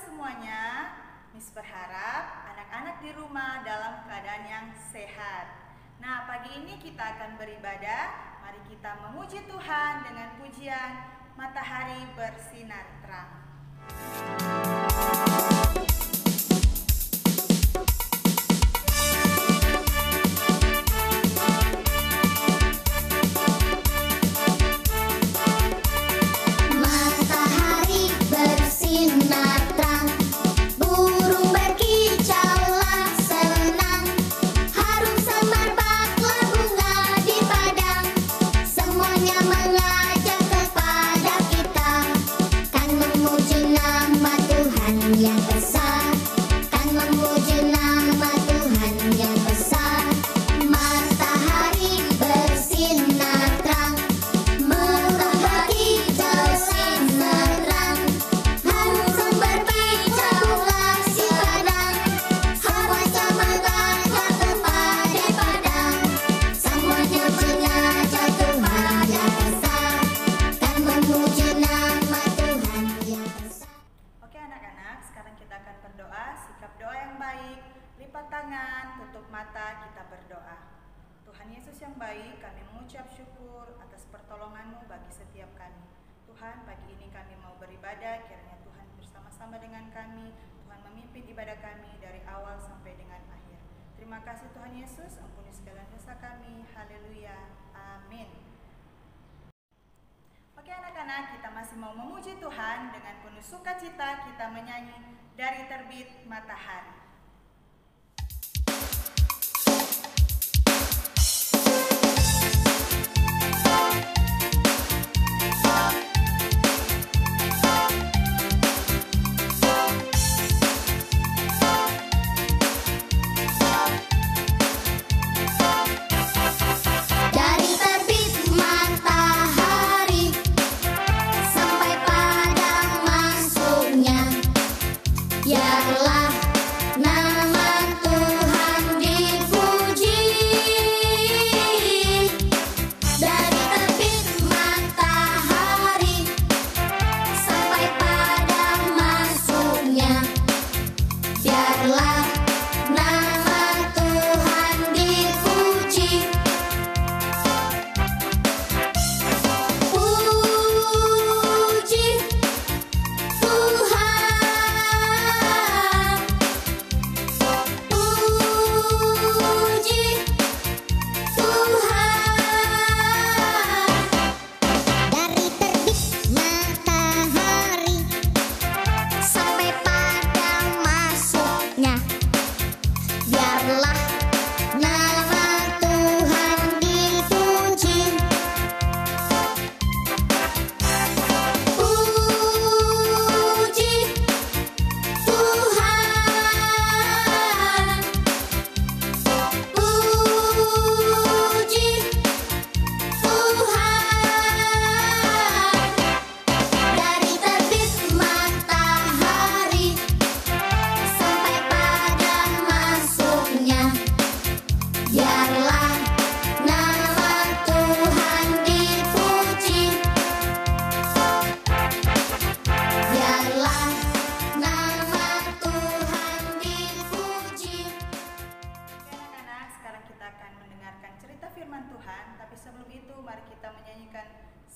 semuanya. Miss berharap anak-anak di rumah dalam keadaan yang sehat. Nah, pagi ini kita akan beribadah. Mari kita memuji Tuhan dengan pujian Matahari Bersinar Terang. Tuhan Yesus yang baik, kami mengucap syukur atas pertolongan-Mu bagi setiap kami. Tuhan, pagi ini kami mau beribadah, kiranya Tuhan bersama-sama dengan kami. Tuhan memimpin ibadah kami dari awal sampai dengan akhir. Terima kasih Tuhan Yesus, ampuni segala dosa kami. Haleluya. Amin. Oke anak-anak, kita masih mau memuji Tuhan. Dengan penuh sukacita kita menyanyi Dari Terbit Matahari.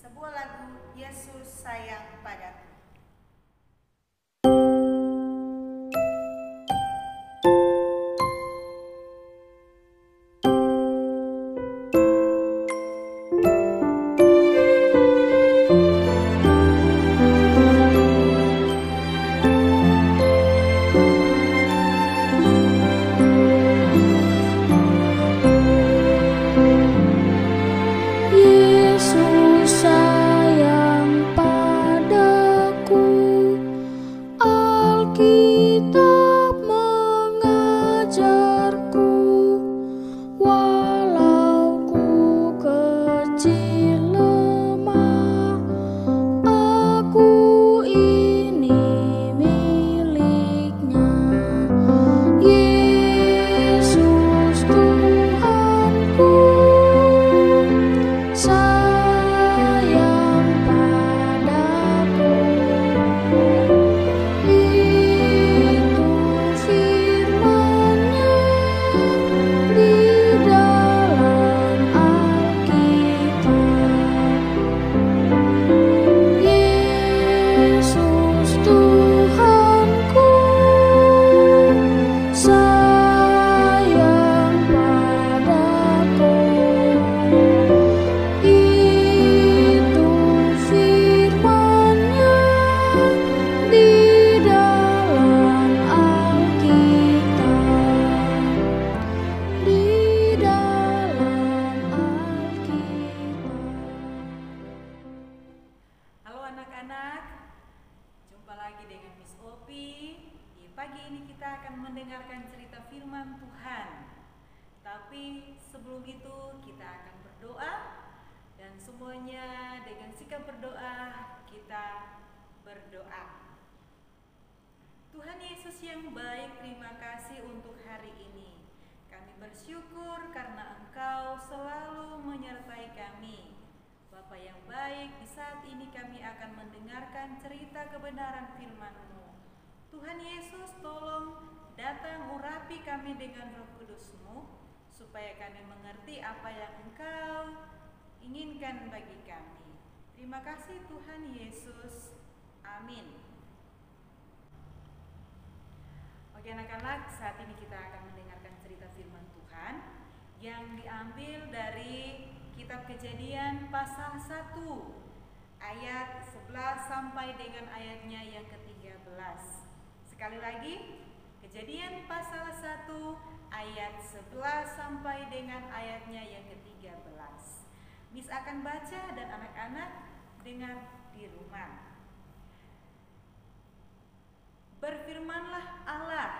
Sebuah lagu Yesus Sayang Padaku. Yesus sayang padaku. pagi ini kita akan mendengarkan cerita firman Tuhan. Tapi sebelum itu kita akan berdoa, dan semuanya dengan sikap berdoa kita berdoa. Tuhan Yesus yang baik, terima kasih untuk hari ini. Kami bersyukur karena Engkau selalu menyertai kami. Bapa yang baik, di saat ini kami akan mendengarkan cerita kebenaran firman-Mu. Tuhan Yesus, tolong datang urapi kami dengan Roh Kudus-Mu, supaya kami mengerti apa yang Engkau inginkan bagi kami. Terima kasih Tuhan Yesus. Amin. Oke anak-anak, saat ini kita akan mendengarkan cerita firman Tuhan yang diambil dari kitab Kejadian pasal 1 ayat 11 sampai dengan ayatnya yang ke-13. Sekali lagi, Kejadian pasal 1 ayat 11 sampai dengan ayatnya yang ke-13. Miss akan baca dan anak-anak dengar di rumah. Berfirmanlah Allah,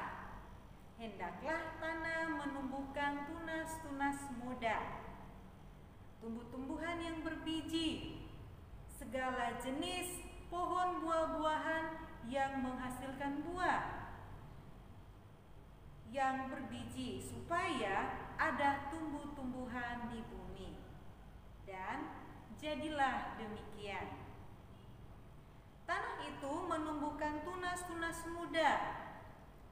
hendaklah tanah menumbuhkan tunas-tunas muda, tumbuh-tumbuhan yang berbiji, segala jenis pohon buah-buahan yang menghasilkan buah yang berbiji, supaya ada tumbuh-tumbuhan di bumi. Dan jadilah demikian. Tanah itu menumbuhkan tunas-tunas muda,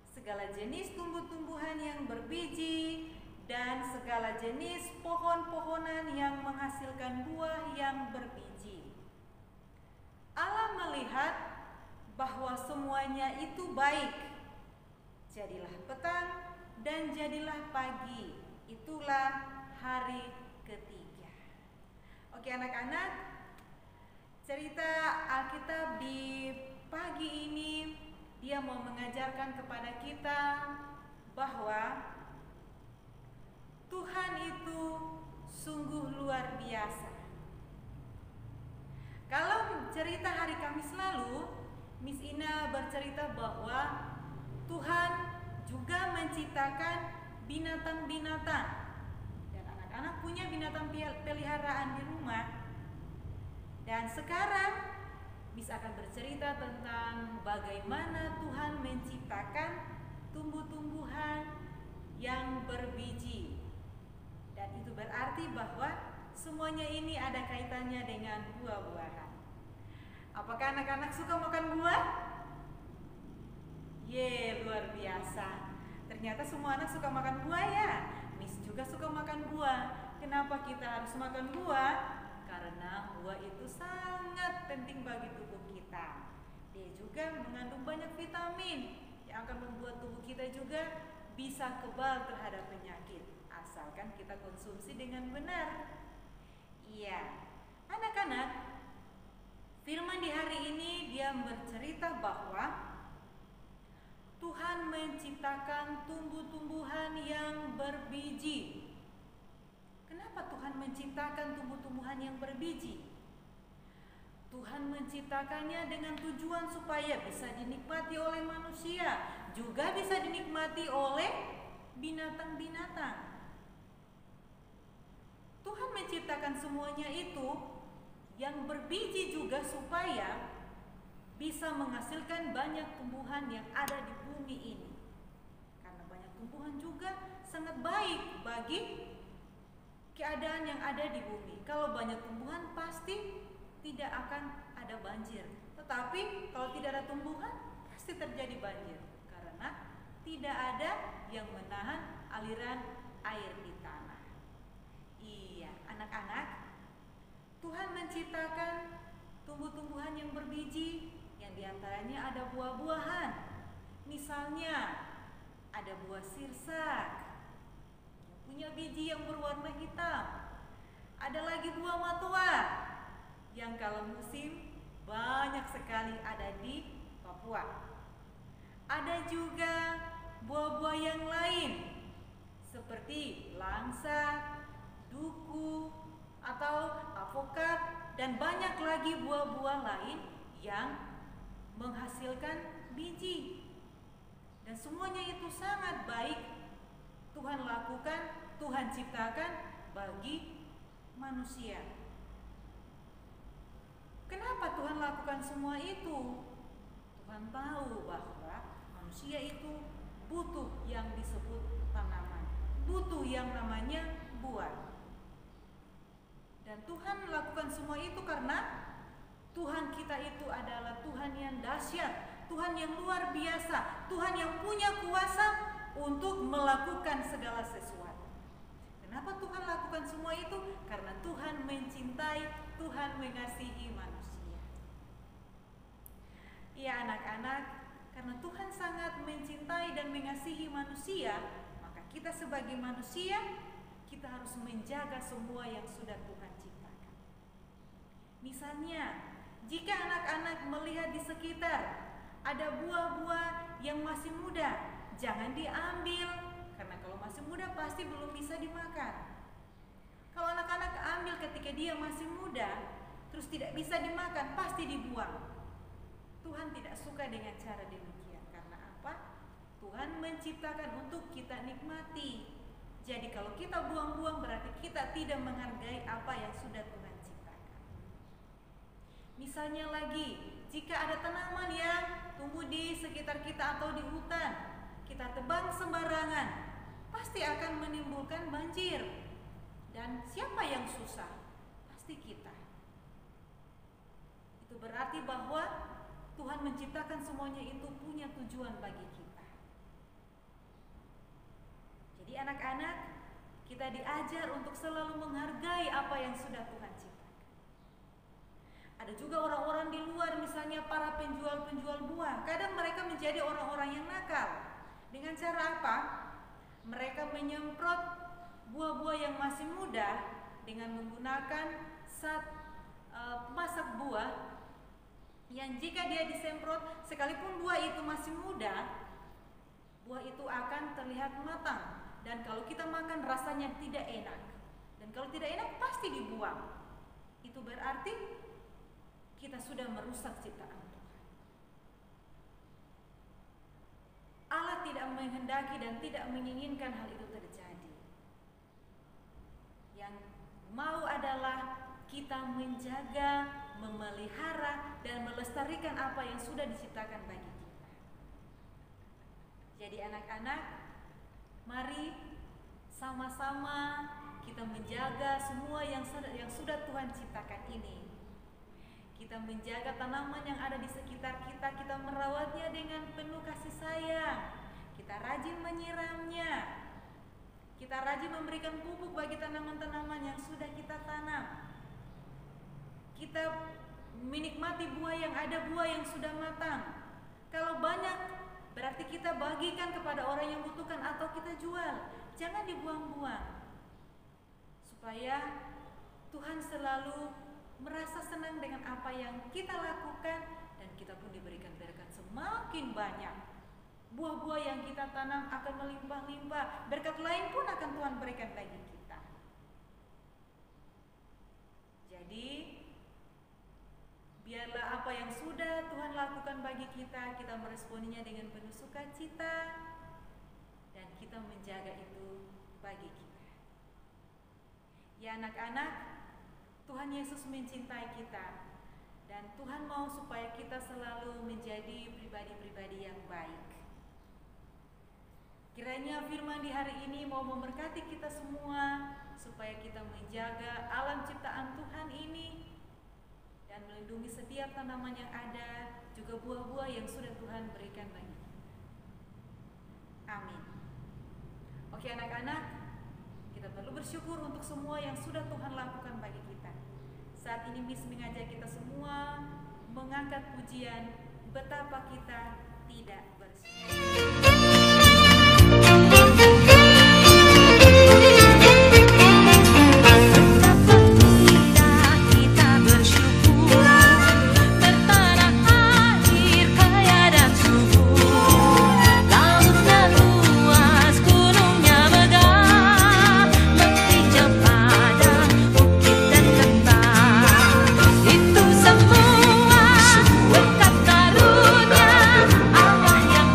segala jenis tumbuh-tumbuhan yang berbiji, dan segala jenis pohon-pohonan yang menghasilkan buah yang berbiji. Allah melihat bahwa semuanya itu baik. Jadilah petang dan jadilah pagi. Itulah hari ketiga. Oke anak-anak, cerita Alkitab di pagi ini dia mau mengajarkan kepada kita bahwa Tuhan itu sungguh luar biasa. Kalau cerita hari Kamis lalu, Miss Ina bercerita bahwa Tuhan juga menciptakan binatang-binatang, dan anak-anak punya binatang peliharaan di rumah. Dan sekarang Miss akan bercerita tentang bagaimana Tuhan menciptakan tumbuh-tumbuhan yang berbiji. Dan itu berarti bahwa semuanya ini ada kaitannya dengan buah-buahan. Apakah anak-anak suka makan buah? Luar biasa. Ternyata semua anak suka makan buah ya. Miss juga suka makan buah. Kenapa kita harus makan buah? Karena buah itu sangat penting bagi tubuh kita. Dia juga mengandung banyak vitamin yang akan membuat tubuh kita juga bisa kebal terhadap penyakit, asalkan kita konsumsi dengan benar. Iya, anak-anak, firman di hari ini dia bercerita bahwa Tuhan menciptakan tumbuh-tumbuhan yang berbiji. Kenapa Tuhan menciptakan tumbuh-tumbuhan yang berbiji? Tuhan menciptakannya dengan tujuan supaya bisa dinikmati oleh manusia, juga bisa dinikmati oleh binatang-binatang. Tuhan menciptakan semuanya itu yang berbiji juga supaya bisa menghasilkan banyak tumbuhan yang ada di bumi ini. Karena banyak tumbuhan juga sangat baik bagi keadaan yang ada di bumi. Kalau banyak tumbuhan pasti tidak akan ada banjir. Tetapi kalau tidak ada tumbuhan pasti terjadi banjir, karena tidak ada yang menahan aliran air di tanah. Iya, anak-anak, Tuhan menciptakan tumbuh-tumbuhan yang berbiji, yang diantaranya ada buah-buahan. Misalnya ada buah sirsak, punya biji yang berwarna hitam. Ada lagi buah matoa, yang kalau musim banyak sekali ada di Papua. Ada juga buah-buah yang lain seperti langsa, duku, atau avokat, dan banyak lagi buah-buah lain yang menghasilkan biji. Dan semuanya itu sangat baik Tuhan lakukan, Tuhan ciptakan bagi manusia. Kenapa Tuhan lakukan semua itu? Tuhan tahu bahwa manusia itu butuh yang disebut tanaman, butuh yang namanya buah. Dan Tuhan melakukan semua itu karena Tuhan kita itu adalah Tuhan yang dahsyat, Tuhan yang luar biasa, Tuhan yang punya kuasa untuk melakukan segala sesuatu. Kenapa Tuhan lakukan semua itu? Karena Tuhan mencintai, Tuhan mengasihi manusia. Ya anak-anak, karena Tuhan sangat mencintai dan mengasihi manusia, maka kita sebagai manusia, kita harus menjaga semua yang sudah Tuhan ciptakan. Misalnya, jika anak-anak melihat di sekitar ada buah-buah yang masih muda, jangan diambil, karena kalau masih muda pasti belum bisa dimakan. Kalau anak-anak ambil ketika dia masih muda, terus tidak bisa dimakan, pasti dibuang. Tuhan tidak suka dengan cara demikian. Karena apa? Tuhan menciptakan untuk kita nikmati. Jadi kalau kita buang-buang berarti kita tidak menghargai apa yang sudah Tuhan ciptakan. Misalnya lagi, jika ada tanaman yang tumbuh di sekitar kita atau di hutan, kita tebang sembarangan, pasti akan menimbulkan banjir. Dan siapa yang susah? Pasti kita. Itu berarti bahwa Tuhan menciptakan semuanya itu punya tujuan bagi kita. Jadi anak-anak, kita diajar untuk selalu menghargai apa yang sudah Tuhan ciptakan. Ada juga orang-orang di luar, misalnya para penjual-penjual buah. Kadang mereka menjadi orang-orang yang nakal. Dengan cara apa? Mereka menyemprot buah-buah yang masih muda dengan menggunakan pemasak buah yang jika dia disemprot, sekalipun buah itu masih muda, buah itu akan terlihat matang. Dan kalau kita makan rasanya tidak enak. Dan kalau tidak enak pasti dibuang. Itu berarti kita sudah merusak ciptaan Tuhan. Allah tidak menghendaki dan tidak menginginkan hal itu terjadi. Yang mau adalah kita menjaga, memelihara, dan melestarikan apa yang sudah diciptakan bagi kita. Jadi anak-anak, mari sama-sama kita menjaga semua yang sudah Tuhan ciptakan ini. Kita menjaga tanaman yang ada di sekitar kita, kita merawatnya dengan penuh kasih sayang. Kita rajin menyiramnya. Kita rajin memberikan pupuk bagi tanaman-tanaman yang sudah kita tanam. Kita menikmati buah yang ada, buah yang sudah matang. Kalau banyak, berarti kita bagikan kepada orang yang membutuhkan atau kita jual. Jangan dibuang-buang. Supaya Tuhan selalu merasa senang dengan apa yang kita lakukan dan kita pun diberikan berkat semakin banyak. Buah-buah yang kita tanam akan melimpah-limpah. Berkat lain pun akan Tuhan berikan bagi kita. Jadi biarlah apa yang sudah Tuhan lakukan bagi kita, kita meresponinya dengan penuh sukacita dan kita menjaga itu bagi kita. Ya anak-anak, Tuhan Yesus mencintai kita dan Tuhan mau supaya kita selalu menjadi pribadi-pribadi yang baik. Kiranya firman di hari ini mau memberkati kita semua supaya kita menjaga alam ciptaan Tuhan ini dan melindungi setiap tanaman yang ada, juga buah-buah yang sudah Tuhan berikan bagi kita. Amin. Oke anak-anak, kita perlu bersyukur untuk semua yang sudah Tuhan lakukan bagi kita. Saat ini Miss mengajak kita semua mengangkat pujian betapa kita tidak bersyukur. Semua berkat karunia Allah yang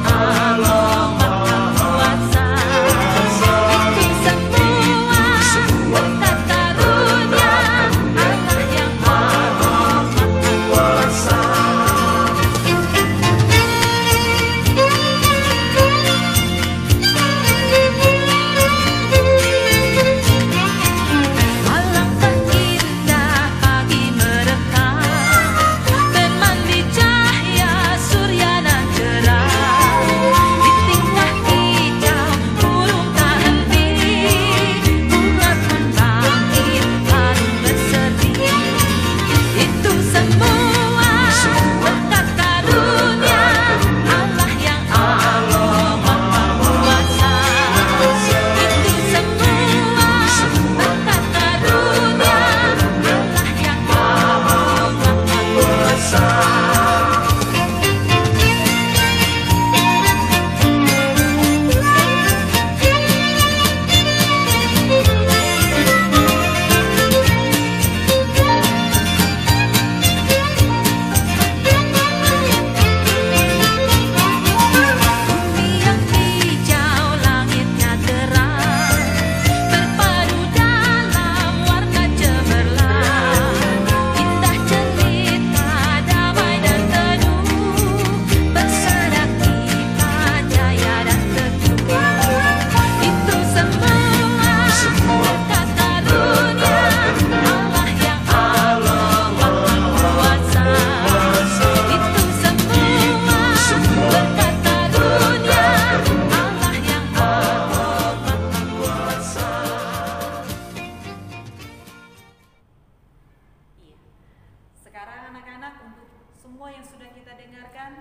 semua yang sudah kita dengarkan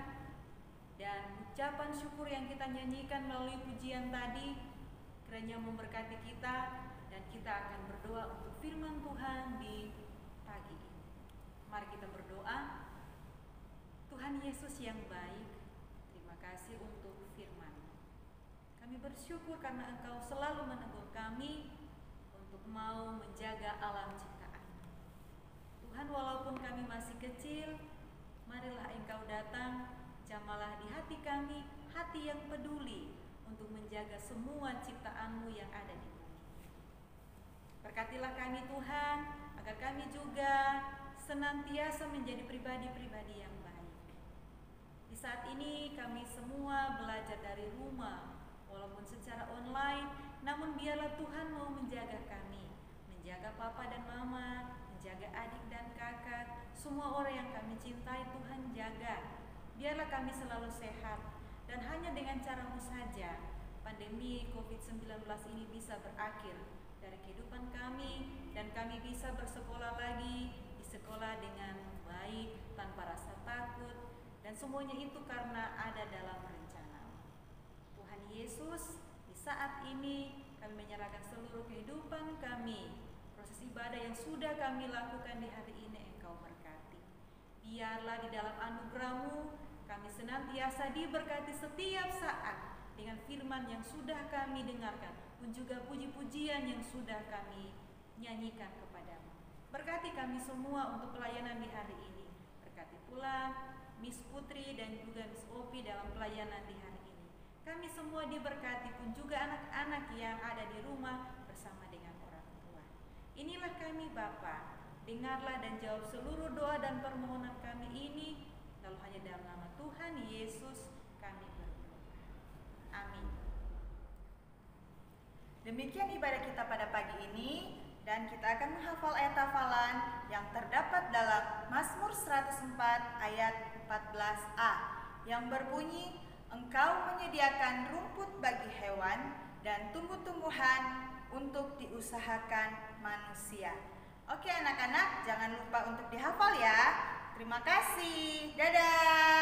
dan ucapan syukur yang kita nyanyikan melalui pujian tadi, kiranya memberkati kita, dan kita akan berdoa untuk firman Tuhan di pagi ini. Mari kita berdoa. Tuhan Yesus yang baik, terima kasih untuk firman. Kami bersyukur karena Engkau selalu menegur kami untuk mau menjaga alam ciptaan. Tuhan, walaupun kami masih kecil, marilah Engkau datang, jamalah di hati kami, hati yang peduli untuk menjaga semua ciptaan-Mu yang ada di bumi. Berkatilah kami Tuhan, agar kami juga senantiasa menjadi pribadi-pribadi yang baik. Di saat ini kami semua belajar dari rumah, walaupun secara online, namun biarlah Tuhan mau menjaga kami, menjaga papa dan mama, menjaga adik dan kakak, semua orang yang kami cintai Tuhan jaga. Biarlah kami selalu sehat, dan hanya dengan cara-Mu saja pandemi COVID-19 ini bisa berakhir dari kehidupan kami, dan kami bisa bersekolah lagi, di sekolah dengan baik, tanpa rasa takut, dan semuanya itu karena ada dalam rencana. Tuhan Yesus, di saat ini kami menyerahkan seluruh kehidupan kami, proses ibadah yang sudah kami lakukan di hari ini Engkau berkati. Biarlah di dalam anugerah-Mu kami senantiasa diberkati setiap saat dengan firman yang sudah kami dengarkan, pun juga puji-pujian yang sudah kami nyanyikan kepadamu. Berkati kami semua untuk pelayanan di hari ini. Berkati pula Miss Putri dan juga Miss Opi dalam pelayanan di hari ini. Kami semua diberkati, pun juga anak-anak yang ada di rumah bersama dengan orang tua. Inilah kami Bapa, dengarlah dan jawab seluruh doa dan permohonan kami ini, lalu hanya dalam nama Tuhan Yesus kami berdoa. Amin. Demikian ibadah kita pada pagi ini, dan kita akan menghafal ayat hafalan yang terdapat dalam Mazmur 104 ayat 14a yang berbunyi, Engkau menyediakan rumput bagi hewan dan tumbuh-tumbuhan untuk diusahakan manusia. Oke anak-anak, jangan lupa untuk dihafal ya. Terima kasih. Dadah.